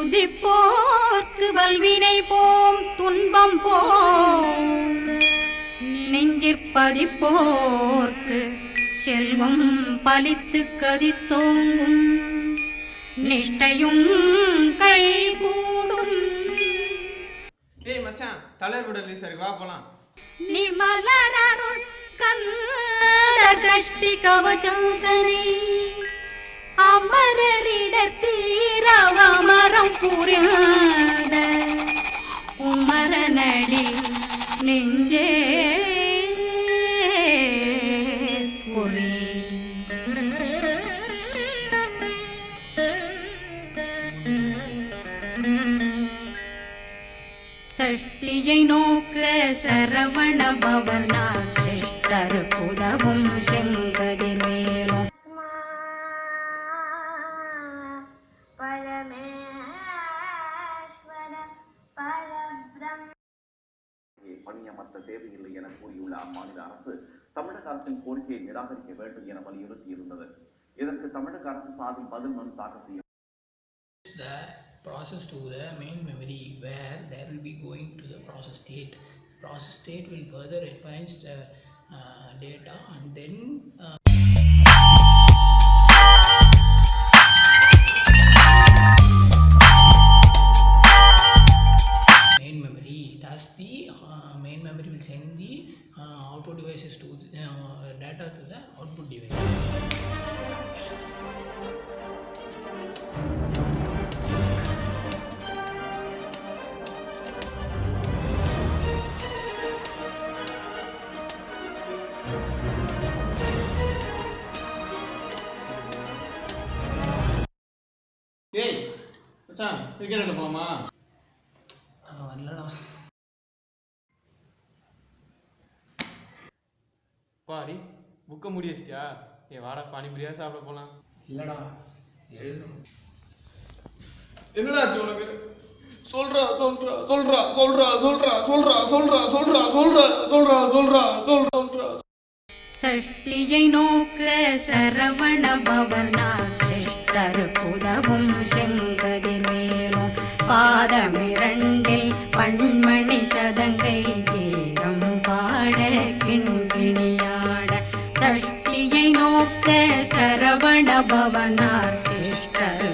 துதிப்போர்க்கு வல்வினை போம் துன்பம் போம் நெஞ்சிற்பதிப்போர்க்கு செல்வம் பலித்து கதித்தோங்கும் நிஷ்டையும் கைகூடும். டேய் மச்சான், தலர் விடலை, சரி வா போலாம். நீ மலரருள் கந்த சஷ்டி கவசந்தனை அமரரிடத்தீரவமரம் புரியாத குமரனடி நெஞ்சே புரி. சஷ்டியை நோக்க சரவண பவனா சிஷ்டர் புதவும் செங்கதி மேலும் பணியமர்த்த தேவையில்லை என கூறியுள்ள அம்மாநில அரசு தமிழக அரசின் கோரிக்கையை நிராகரிக்க வேண்டும் என வலியுறுத்தி இருந்தது. இதற்கு தமிழக அரசு சார்பில் பதில் மனு தாக்கல் செய்யும். The process to the main memory where there will be going to the process state. Process state will further refine the data and then main memory. Thus the main memory will send the output devices to the data to the output device. டேய் மச்சான், cricket விளையாட போலாமா? வரலடா. வாடி, புக்கை முடி வச்சிட்டியா? வாடா, பானிபுரியா சாப்பிட போலாம். இல்லடா, எழுதணும். என்னடா ஆச்சு உனக்கு? சொல்றா சொல்றா சொல்றா சொல்றா சொல்றா சொல்றா சொல்றா சொல்றா சொல்றா சொல்றா சொல்றா சொல்றா சொல்றா. சஷ்டியை நோக்க சரவண பவனா சிஷ்டர் புதவும் செங்கதி மேலும் பாதமிரண்டில் பண்மணி சதங்கை கீதம் பாட கிண்கிணியாட சஷ்டியை நோக்க சரவண பவனா சிஷ்டர்